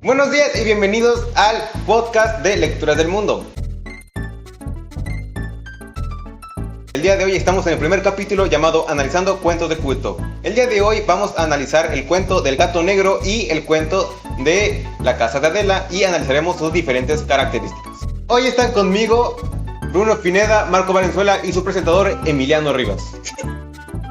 Buenos días y bienvenidos al podcast de Lecturas del Mundo. El día de hoy estamos en el primer capítulo llamado Analizando Cuentos de Culto. El día de hoy vamos a analizar el cuento del gato negro y el cuento de la casa de Adela y analizaremos sus diferentes características. Hoy están conmigo Bruno Pineda, Marco Valenzuela y su presentador Emiliano Rivas.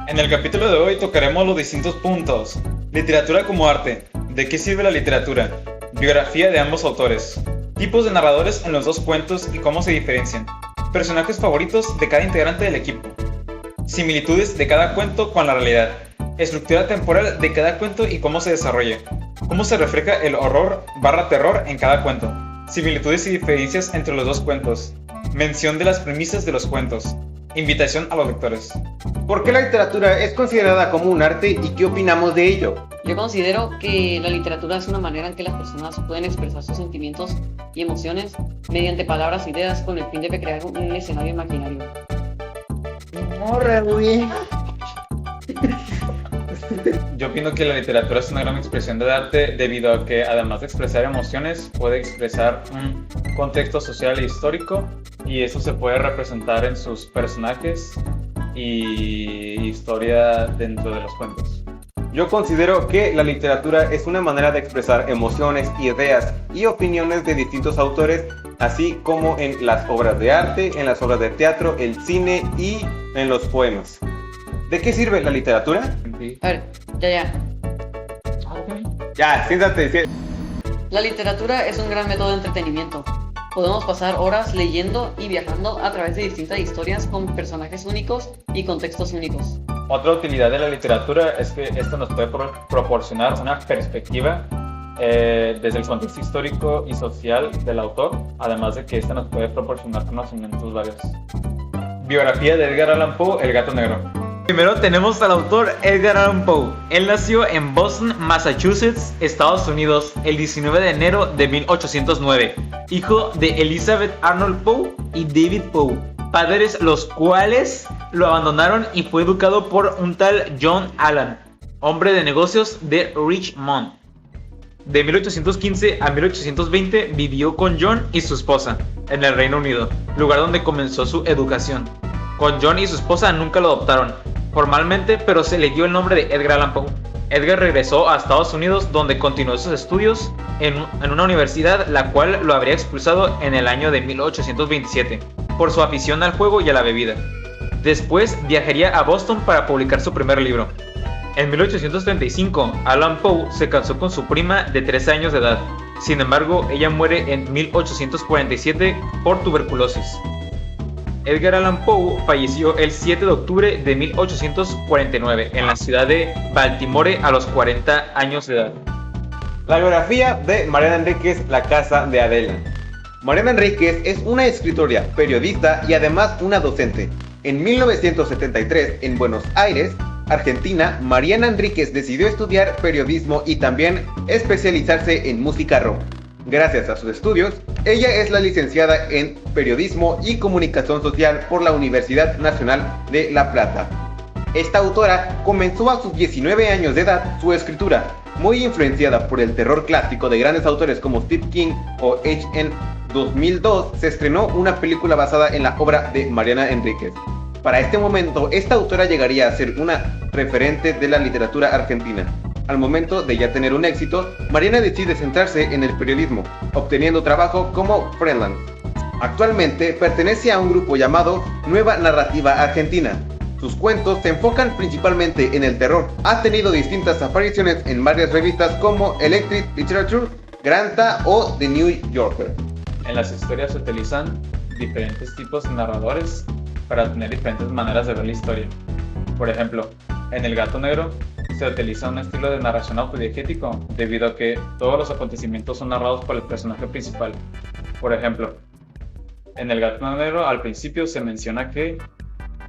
En el capítulo de hoy tocaremos los distintos puntos. Literatura como arte. ¿De qué sirve la literatura? Biografía de ambos autores. Tipos de narradores en los dos cuentos y cómo se diferencian. Personajes favoritos de cada integrante del equipo. Similitudes de cada cuento con la realidad. Estructura temporal de cada cuento y cómo se desarrolla. Cómo se refleja el horror/terror en cada cuento. Similitudes y diferencias entre los dos cuentos. Mención de las premisas de los cuentos. Invitación a los lectores. ¿Por qué la literatura es considerada como un arte y qué opinamos de ello? Yo considero que la literatura es una manera en que las personas pueden expresar sus sentimientos y emociones mediante palabras e ideas con el fin de crear un escenario imaginario. Yo opino que la literatura es una gran expresión del arte debido a que, además de expresar emociones, puede expresar un contexto social e histórico, y eso se puede representar en sus personajes y historia dentro de los cuentos. Yo considero que la literatura es una manera de expresar emociones, ideas y opiniones de distintos autores, así como en las obras de arte, en las obras de teatro, el cine y en los poemas. ¿De qué sirve la literatura? A ver, ya. Ya, siéntate. La literatura es un gran método de entretenimiento. Podemos pasar horas leyendo y viajando a través de distintas historias con personajes únicos y contextos únicos. Otra utilidad de la literatura es que esto nos puede proporcionar una perspectiva desde el contexto histórico y social del autor, además de que esta nos puede proporcionar conocimientos varios. Biografía de Edgar Allan Poe, El gato negro. Primero tenemos al autor Edgar Allan Poe. Él nació en Boston, Massachusetts, Estados Unidos, el 19 de enero de 1809, hijo de Elizabeth Arnold Poe y David Poe, padres los cuales lo abandonaron, y fue educado por un tal John Allan, hombre de negocios de Richmond. De 1815 a 1820 vivió con John y su esposa en el Reino Unido, lugar donde comenzó su educación. Con John y su esposa nunca lo adoptaron formalmente, pero se le dio el nombre de Edgar Allan Poe. Edgar regresó a Estados Unidos, donde continuó sus estudios en una universidad, la cual lo habría expulsado en el año de 1827 por su afición al juego y a la bebida. Después viajaría a Boston para publicar su primer libro. En 1835, Allan Poe se casó con su prima de 13 años de edad. Sin embargo, ella muere en 1847 por tuberculosis. Edgar Allan Poe falleció el 7 de octubre de 1849 en la ciudad de Baltimore a los 40 años de edad. La biografía de Mariana Enríquez, La casa de Adela. Mariana Enríquez es una escritora, periodista y además una docente. En 1973, en Buenos Aires, Argentina, Mariana Enríquez decidió estudiar periodismo y también especializarse en música rock. Gracias a sus estudios, ella es la licenciada en Periodismo y Comunicación Social por la Universidad Nacional de La Plata. Esta autora comenzó a sus 19 años de edad su escritura, muy influenciada por el terror clásico de grandes autores como Stephen King o H. En 2002 se estrenó una película basada en la obra de Mariana Enríquez. Para este momento, esta autora llegaría a ser una referente de la literatura argentina. Al momento de ya tener un éxito, Mariana decide centrarse en el periodismo, obteniendo trabajo como freelance. Actualmente pertenece a un grupo llamado Nueva Narrativa Argentina. Sus cuentos se enfocan principalmente en el terror. Ha tenido distintas apariciones en varias revistas como Electric Literature, Granta o The New Yorker. En las historias se utilizan diferentes tipos de narradores para tener diferentes maneras de ver la historia. Por ejemplo, en El gato negro se utiliza un estilo de narración autodiegético debido a que todos los acontecimientos son narrados por el personaje principal. Por ejemplo, en El gato negro al principio se menciona que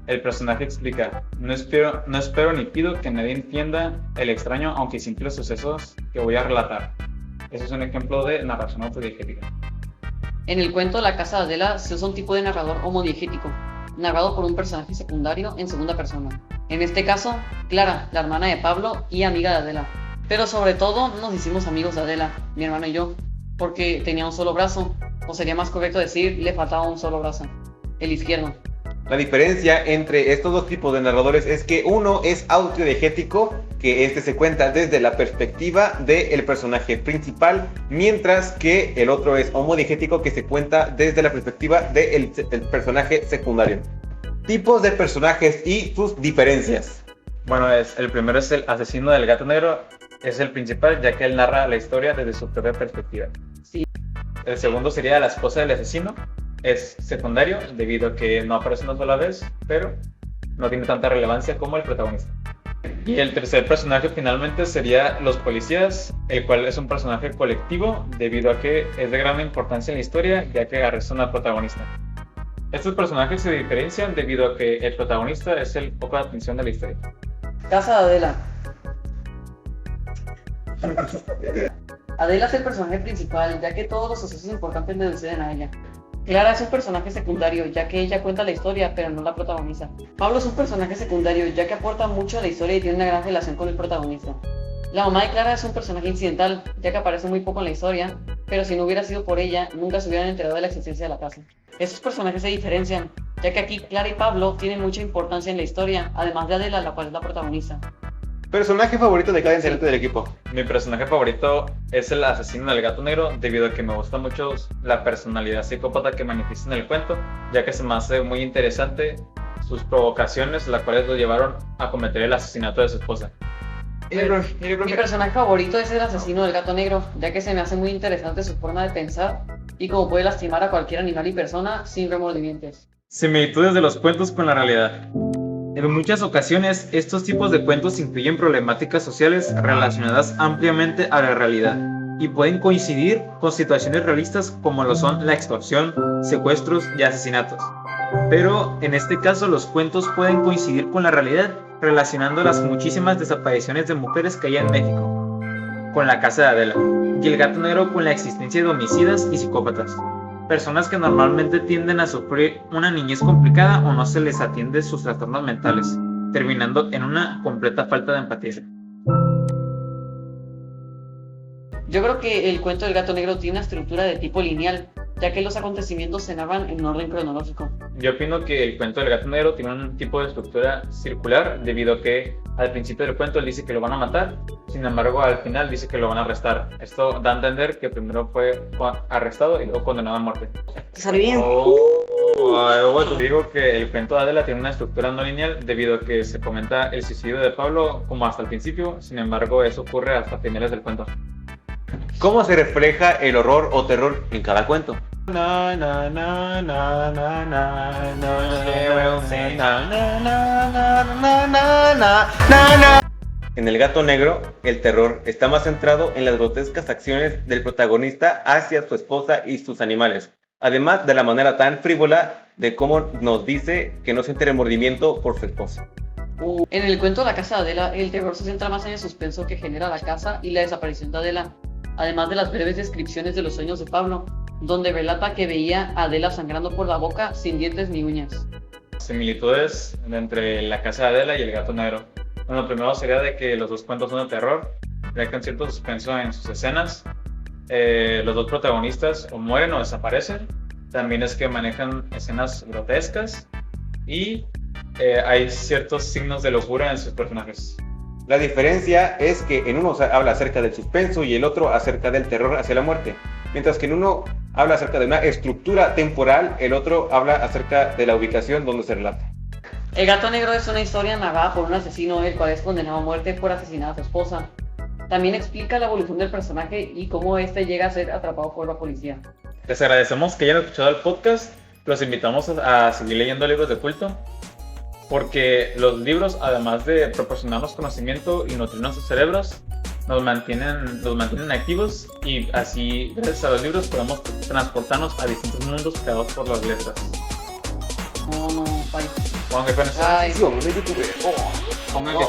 el personaje explica: no espero ni pido que nadie entienda el extraño aunque simple sucesos que voy a relatar. Eso es un ejemplo de narración autodiegética. En el cuento La casa de Adela se usa un tipo de narrador homodiegético, narrado por un personaje secundario en segunda persona. En este caso, Clara, la hermana de Pablo y amiga de Adela. Pero sobre todo nos hicimos amigos de Adela, mi hermano y yo, porque tenía un solo brazo, o sería más correcto decir, le faltaba un solo brazo, el izquierdo. La diferencia entre estos dos tipos de narradores es que uno es autodiegético, que este se cuenta desde la perspectiva del personaje principal, mientras que el otro es homodiegético, que se cuenta desde la perspectiva del personaje secundario. Tipos de personajes y sus diferencias. Bueno, el primero es el asesino del gato negro, es el principal, ya que él narra la historia desde su propia perspectiva. Sí. El segundo sería la esposa del asesino, es secundario debido a que no aparece una sola vez, pero no tiene tanta relevancia como el protagonista. Y el tercer personaje finalmente sería los policías, el cual es un personaje colectivo debido a que es de gran importancia en la historia, ya que arresta a una protagonista. Estos personajes se diferencian debido a que el protagonista es el foco de atención de la historia. Casa de Adela. Adela es el personaje principal, ya que todos los sucesos importantes le suceden a ella. Clara es un personaje secundario, ya que ella cuenta la historia, pero no la protagoniza. Pablo es un personaje secundario, ya que aporta mucho a la historia y tiene una gran relación con el protagonista. La mamá de Clara es un personaje incidental, ya que aparece muy poco en la historia, pero si no hubiera sido por ella, nunca se hubieran enterado de la existencia de la casa. Estos personajes se diferencian, ya que aquí Clara y Pablo tienen mucha importancia en la historia, además de Adela, la cual es la protagonista. Personaje favorito de cada integrante del equipo. Mi personaje favorito es el asesino del gato negro debido a que me gusta mucho la personalidad psicópata que manifiesta en el cuento, ya que se me hace muy interesante sus provocaciones, las cuales lo llevaron a cometer el asesinato de su esposa. Mi personaje favorito es el asesino del gato negro, ya que se me hace muy interesante su forma de pensar y cómo puede lastimar a cualquier animal y persona sin remordimientos. Similitudes de los cuentos con la realidad. En muchas ocasiones, estos tipos de cuentos incluyen problemáticas sociales relacionadas ampliamente a la realidad y pueden coincidir con situaciones realistas como lo son la extorsión, secuestros y asesinatos. Pero en este caso los cuentos pueden coincidir con la realidad relacionando las muchísimas desapariciones de mujeres que hay en México, con la casa de Adela, y el gato negro con la existencia de homicidas y psicópatas. Personas que normalmente tienden a sufrir una niñez complicada o no se les atiende sus trastornos mentales, terminando en una completa falta de empatía. Yo creo que el cuento del gato negro tiene una estructura de tipo lineal, ya que los acontecimientos se narran en orden cronológico. Yo opino que el cuento del gato negro tiene un tipo de estructura circular debido a que al principio del cuento él dice que lo van a matar, sin embargo al final dice que lo van a arrestar. Esto da a entender que primero fue arrestado y luego condenado a muerte. ¿Te sale bien? Digo que el cuento de Adela tiene una estructura no lineal debido a que se comenta el suicidio de Pablo como hasta el principio, sin embargo eso ocurre hasta finales del cuento. ¿Cómo se refleja el horror o terror en cada cuento? En El gato negro, el terror está más centrado en las grotescas acciones del protagonista hacia su esposa y sus animales, además de la manera tan frívola de cómo nos dice que no siente remordimiento por su esposa. En el cuento de la casa de Adela, el terror se centra más en el suspenso que genera la casa y la desaparición de Adela, además de las breves descripciones de los sueños de Pablo, donde relata que veía a Adela sangrando por la boca sin dientes ni uñas. Similitudes entre la casa de Adela y el gato negro. Bueno, primero sería de que los dos cuentos son de terror, ya que hay cierto suspenso en sus escenas. Los dos protagonistas o mueren o desaparecen. También es que manejan escenas grotescas y hay ciertos signos de locura en sus personajes. La diferencia es que en uno habla acerca del suspenso y el otro acerca del terror hacia la muerte. Mientras que en uno habla acerca de una estructura temporal, el otro habla acerca de la ubicación donde se relata. El gato negro es una historia narrada por un asesino, el cual es condenado a muerte por asesinar a su esposa. También explica la evolución del personaje y cómo este llega a ser atrapado por la policía. Les agradecemos que hayan escuchado el podcast. Los invitamos a seguir leyendo libros de culto, porque los libros, además de proporcionarnos conocimiento y nutrirnos sus cerebros, nos mantienen activos, y así, gracias a los libros, podemos transportarnos a distintos mundos creados por las letras. No, bye. Pongan que Bye. Sí, hombre, YouTube. Pongan que